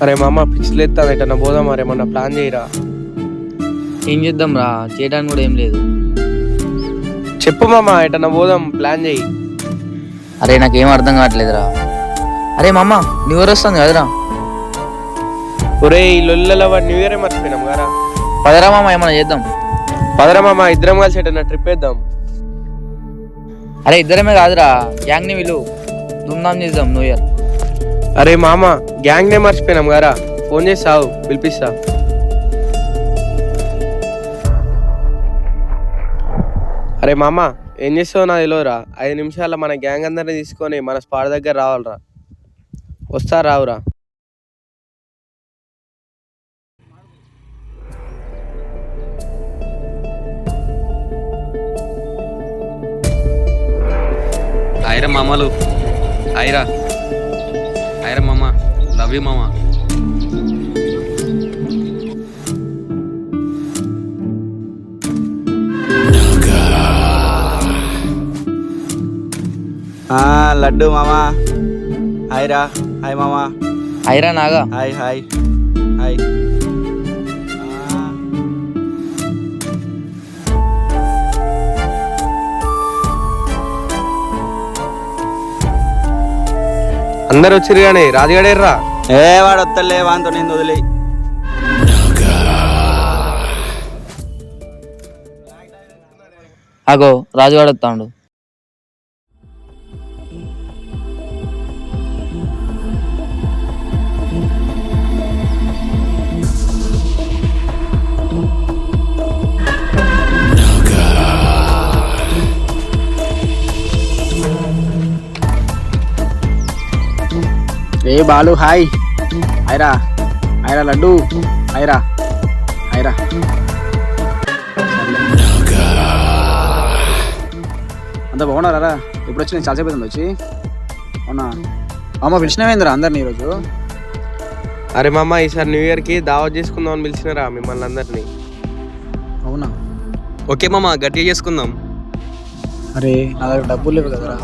అరే మామ పిచ్చిలేస్తాను ఎటన్నా పోదాం మరేమన్నా ప్లాన్ చేయరా. ఏం చేద్దాం రా, చేయడానికి కూడా ఏం లేదు. చెప్పు మామ ఎటన్నా పోదాం ప్లాన్ చేయి. అరే నాకేం అర్థం కావట్లేదురా. అరే మామ న్యూ ఇయర్ వస్తుంది కదరా. ఒరే ఈ లొల్లలో వాడు న్యూ ఇయర్ మర్చిపోయినాం కదా. పదరా మామ ఏమన్నా చేద్దాం. పదరా మామ ఇద్దరం కలిసి ఎటన్నా ట్రిప్ వేద్దాం. అరే ఇద్దరమే కాదురా, గ్యాంగ్ని వీళ్ళు ధూమ్ధామ్ చేద్దాం న్యూ ఇయర్. అరే మామ గ్యాంగ్ నే మర్చిపోయినాం కదా, ఫోన్ చేసి సావు పిలిపిస్తా. అరే మామ ఏం చేస్తావు నా తెలియదురా, 5 నిమిషాల్లో మన గ్యాంగ్ అందరినీ తీసుకొని మన స్పాట్ దగ్గర రావాలరా. వస్తా రావురా. హాయ్రా మామలు, హాయ్రా హాయ్రా మామ, లవ్ యూ మామ. లడ్డు మామా, హాయ్ రా. హాయ్ మామా. అయిరా నాగా. Hi hi hi. అందరు వచ్చిరు కానీ రాజుగాడేర్రా. వాడు వస్తలే, వాంతో నేను వదిలే. అగో రాజుగాడు వస్తాడు. ఏ బాలు హాయ్. హాయ్రా. హాయ్రా లడ్డు. హాయ్రా. హాయ్రా. అంత బాగున్నారా? ఎప్పుడు వచ్చి నేను చాలాసేపు అవుతుంది వచ్చి. అవునా అమ్మ పిలిచినవేంద్రా అందరినీ ఈరోజు? అరే మామ ఈసారి న్యూ ఇయర్కి దావత్ చేసుకుందాం అని పిలిచినారా మిమ్మల్ని అందరినీ. అవునా? ఓకే మామ గట్టిగా చేసుకుందాం. అరే నా దగ్గర డబ్బులు లేవు కదరా.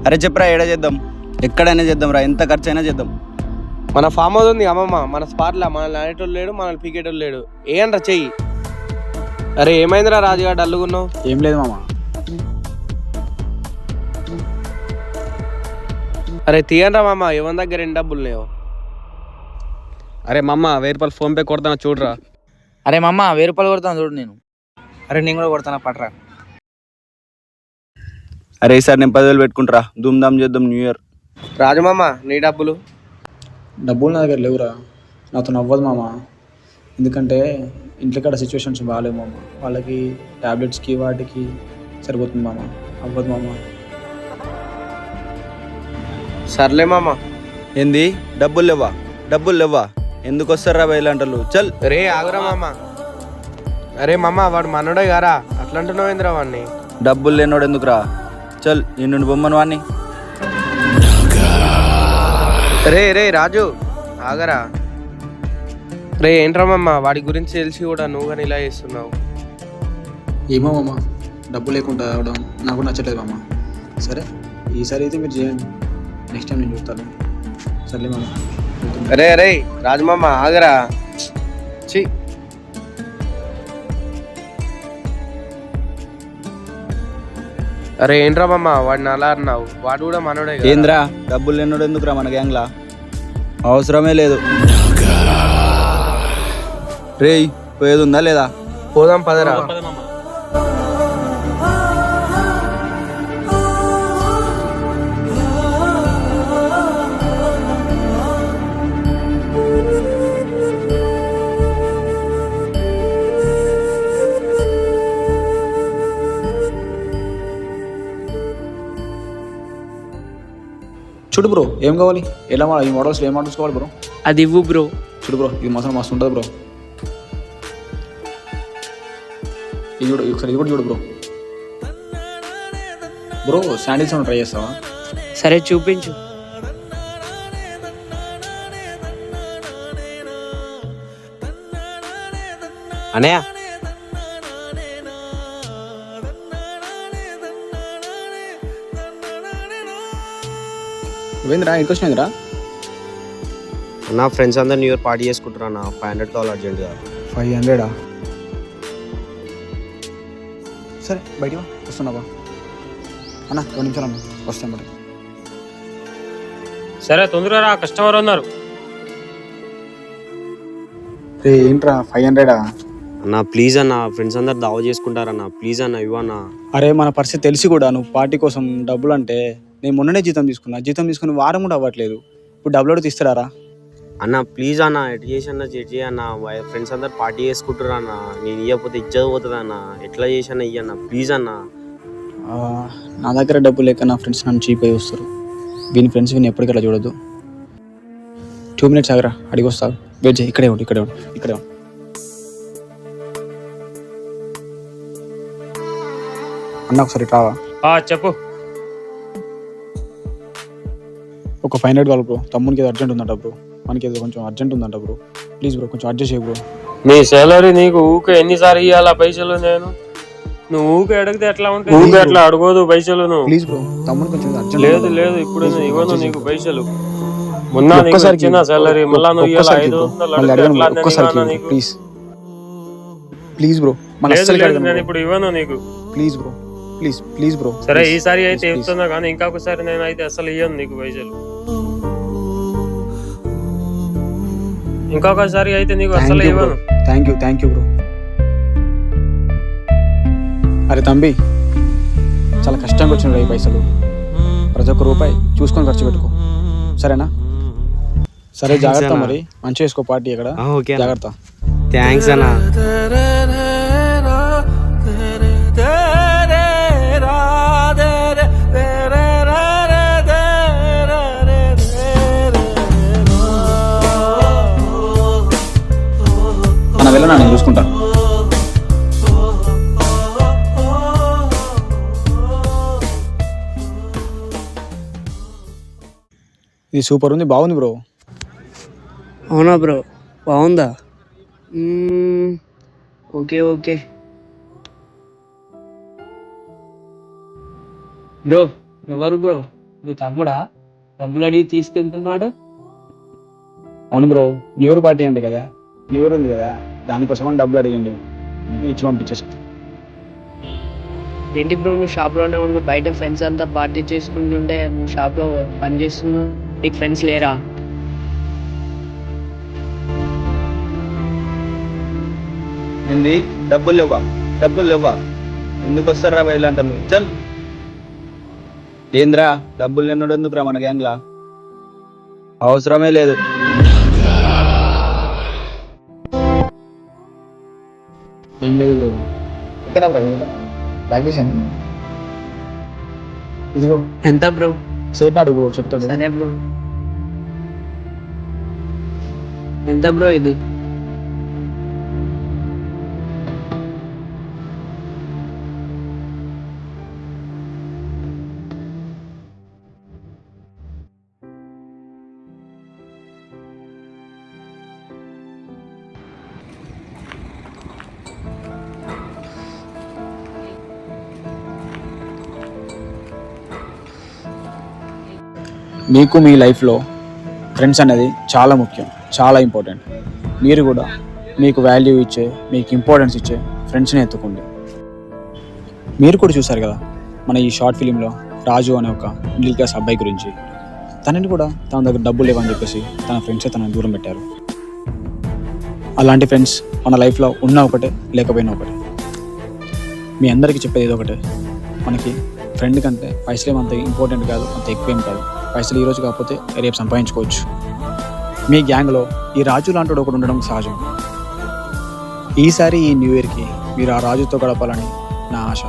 అరే చెప్పరా, ఏడా చేద్దాం? ఎక్కడైనా చేద్దాం రా, ఎంత ఖర్చు అయినా చేద్దాం. మన ఫామ్ హౌస్ ఉంది అమ్మమ్మ, మన స్పాట్లో మనల్ని అనేటోళ్ళు లేడు, మనల్ని పీకేటోళ్ళు లేడు. ఏంట్రా చెయ్యి. అరే ఏమైందిరా రాజుగా డల్లుగున్నావు? ఏం లేదు మామ. అరే తీయండ్రా మామ, ఎవరి దగ్గర ఎన్ని డబ్బులు లేవు. అరే మామ 1000 రూపాయలు ఫోన్పే కొడతాను చూడరా. అరే మామ 1000 రూపాయలు కొడతాను చూడు నేను. అరే నేను కూడా కొడతానా పట్రా. అరే ఈసారి నేను 10,000 పెట్టుకుంటారా, ధూమ్ధామ్ చేద్దాం న్యూ ఇయర్. రాజుమామ నీ డబ్బులు? డబ్బులు నా దగ్గర లేవురా, నాతో అవ్వదు మామ. ఎందుకంటే ఇంట్లో కాడ సిచ్యువేషన్స్ బాగాలేవు మామ. వాళ్ళకి ట్యాబ్లెట్స్కి వాటికి సరిపోతుంది మామ. అవ్వదు మామ. సర్లే మామ. ఏంది డబ్బులు లేవా? డబ్బులు లేవా? ఎందుకు వస్తారా ఇలాంటలు? చల్. రే ఆగురా మామ. అరే మామ వాడు మనోడే గారా, అట్లంటున్నావు ఏంద్రా వాడిని? డబ్బులు లేనోడు ఎందుకురా? చల్ నిన్ను బొమ్మను వాడిని. రే రే రాజు ఆగరా. రే ఏంట్రా మామ, వాడి గురించి తెలిసి కూడా నువ్వు కానీ ఇలా చేస్తున్నావు. ఏమో మామ, డబ్బు లేకుండా రావడం నాకు నచ్చలేదు మామ. సరే ఈసారి అయితే మీరు చేయండి, నెక్స్ట్ టైం నేను చూస్తాను. సర్లే మామ. రే రే రాజుమామ ఆగరా. చి అరే ఏంట్రా మామ వాడిని అలా అన్నావు? వాడు కూడా మనోడే కదా. ఏంద్రా డబ్బులు లేనోడు ఎందుకురా మన గ్యాంగ్లా? అవసరమే లేదు. రేయ్ పోయేది ఉందా లేదా? పోదాం పదరా. చూడు బ్రో ఏం కావాలి? ఎలా ఈ మోడల్స్ ఏ మోడల్స్ కావాలి బ్రో? అది ఇవ్వు బ్రో. చూడు బ్రో ఇది మాత్రం మస్తు ఉంటుంది బ్రో. ఇది చూడు ఒకసారి, ఇది కూడా చూడు బ్రో. బ్రో శాండిల్స్ ఏమైనా ట్రై చేస్తావా? సరే చూపించు. అనయ్య నువ్వేంద్రా ఇంటికి వచ్చినాయిరా? నా ఫ్రెండ్స్ అందరు న్యూ ఇయర్ పార్టీ చేసుకుంటారు అన్న. 500 కావాలి అర్జెంట్గా. 500 సరే బయట వస్తున్నావా అన్న? 2 నిమిషాలు అన్న, వస్తాను మరి. సరే తొందరగా రా, కస్టమర్ ఉన్నారు. ఏంట్రా 500? అన్న ప్లీజ్ అన్న, ఫ్రెండ్స్ అందరు దావా చేసుకుంటారన్న. ప్లీజ్ అన్న ఇవ్వన్నా. అరే మన పరిస్థితి తెలిసి కూడా నువ్వు పార్టీ కోసం డబ్బులు అంటే, నేను మొన్ననే జీతం తీసుకుని వారం కూడా అవ్వట్లేదు. ఇప్పుడు డబ్బులు కూడా తీస్తారా? అన్న ప్లీజ్ అన్న, ఎట్ చేసి అన్న చెట్ చేయన్న. ఫ్రెండ్స్ అందరు పార్టీ చేసుకుంటారు అన్న. నేను ఇవ్వకపోతే ఇజ్జత్ పోతుంది అన్న. ఎట్లా చేసి అన్న ఇయ్యన్న ప్లీజ్ అన్న. నా దగ్గర డబ్బు లేక నా ఫ్రెండ్స్ నన్ను చీప్ అయి వస్తారు. వీని ఫ్రెండ్స్ వీని ఎప్పటికీ చూడదు. 2 minutes ఆగరా, అడిగి వస్తావు. వెయిట్ చేయి, ఇక్కడే ఉండు. అన్న ఒకసారి రావా? చెప్పు. ఒక 500 కావాలి బ్రో. తమ్మునికి ఏదో అర్జెంట్ ఉందంట బ్రో, మనకి ఏదో కొంచెం అర్జెంట్ ఉందంట బ్రో. ప్లీజ్ బ్రో కొంచెం అడ్జస్ట్ చేయ బ్రో. నీ సాలరీ నీకు ఊకే ఎన్నిసార్లు ఇవ్వాలా పైసలు? నువ్వు ఊకే అడిగితే ఎట్లా ఉంటుంది? ఊకే అట్లా అడగదు పైసలు నువ్వు. ప్లీజ్ బ్రో, తమ్ముడు కొంచెం అర్జెంట్. లేదు ఇప్పుడు ఇవ్వను నీకు పైసలు. మొన్న ఇచ్చిన సాలరీ మళ్ళా నువ్వు ఇవ్వాలి 500. ప్లీజ్ బ్రో, నేను ఇప్పుడు ఇవ్వను నీకు. Please bro. సరే ఈసారి అయితే ఇస్తున్నా, కానీ ఇంకొకసారి నేను అయితే అసలు ఇవ్వను నీకు పైసలు. ఇంకొకసారి అయితే నీకు అసలు ఇవ్వను. Thank you bro. అరే తంబి, చాలా కష్టంగా వచ్చినాడు ఈ పైసలు. ప్రతి ఒక్క రూపాయి చూసుకొని ఖర్చు పెట్టుకో, సరేనా? సరే జాగ్రత్త, మరి మంచిగా చేసుకో పార్టీ ఇక్కడ. ఓకే జాగ్రత్త. థ్యాంక్స్ అన్న. అన్న వెళ్ళనా, నేను చూసుకుంటా. ఇది సూపర్ ఉంది, బాగుంది బ్రో. అవునా బ్రో, బాగుందా? Okay bro. ఎవరు బ్రో? నువ్వు తమ్ముడా? డబ్బులు అడిగి తీసుకెళ్తున్నాడు? అవును బ్రో, న్యూ ఇయర్ పార్టీ అంటే కదా, న్యూ ఇయర్ ఉంది కదా, దానికోసం డబ్బులు అడిగండి, ఇచ్చి పంపించేసి. ఏంటి బ్రో, నువ్వు షాప్లోనే ఉండు, బయట ఫ్రెండ్స్ అంతా పార్టీ చేసుకుంటుంటే నువ్వు షాప్లో పని చేస్తున్నావు, నీకు ఫ్రెండ్స్ లేరా? ఏంది డబ్బులు లేవా? ఎందుకు వస్తారా బయలంట? చల్ ఏంద్రా, డబ్బులు లేనుడు ఎందుకురా మన గ్యాంగ్లా? అవసరమే లేదు. ఇదిగో ఎంత బ్రో? సేపు అడుగు చెప్తాడు. సరే బ్రో. ఎంత బ్రో ఇది? మీకు మీ లైఫ్లో ఫ్రెండ్స్ అనేది చాలా ముఖ్యం, చాలా ఇంపార్టెంట్. మీరు కూడా మీకు వాల్యూ ఇచ్చే, మీకు ఇంపార్టెన్స్ ఇచ్చే ఫ్రెండ్స్ని ఎత్తుకోండి. మీరు కూడా చూసారు కదా మన ఈ షార్ట్ ఫిలింలో రాజు అనే ఒక మిడిల్ క్లాస్ అబ్బాయి గురించి. తనని కూడా తన దగ్గర డబ్బులు లేవని చెప్పేసి తన ఫ్రెండ్సే తనని దూరం పెట్టారు. అలాంటి ఫ్రెండ్స్ మన లైఫ్లో ఉన్నా ఒకటే, లేకపోయినా ఒకటే. మీ అందరికీ చెప్పేది ఏదో ఒకటే, మనకి ఫ్రెండ్ కంటే పైసలు ఏమంత ఇంపార్టెంట్ కాదు, అంత ఎక్కువేం కాదు. పైసలు ఈరోజు కాకపోతే రేపు సంపాదించుకోవచ్చు. మీ గ్యాంగ్లో ఈ రాజు లాంటి ఒకడు ఉండడం సహజం. ఈసారి ఈ న్యూ ఇయర్కి మీరు ఆ రాజుతో గడపాలని నా ఆశ.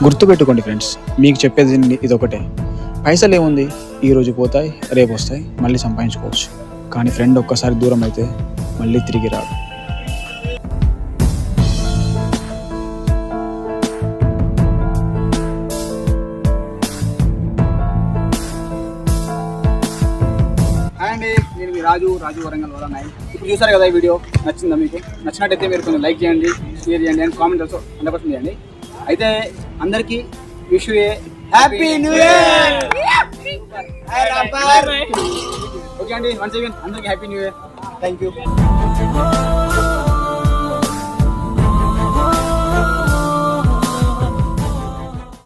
గుర్తుపెట్టుకోండి ఫ్రెండ్స్, మీకు చెప్పేది ఇదొకటే, పైసలు ఏముంది, ఈరోజు పోతాయి, రేపు వస్తాయి, మళ్ళీ సంపాదించుకోవచ్చు. కానీ ఫ్రెండ్ ఒక్కసారి దూరం అయితే మళ్ళీ తిరిగి రాదు. నేను మీ రాజు వరంగల్ వరన్నాయి. ఇప్పుడు చూసారు కదా ఈ వీడియో, నచ్చిందా మీకు? నచ్చినట్టయితే మీరు కొంచెం లైక్ చేయండి, షేర్ చేయండి అండ్ కామెంట్ ఆల్సో 100% చేయండి. అయితే అందరికీ wish you A happy new year. Okay అండి, వన్స్ అగైన్ అందరికి happy new year. Thank you.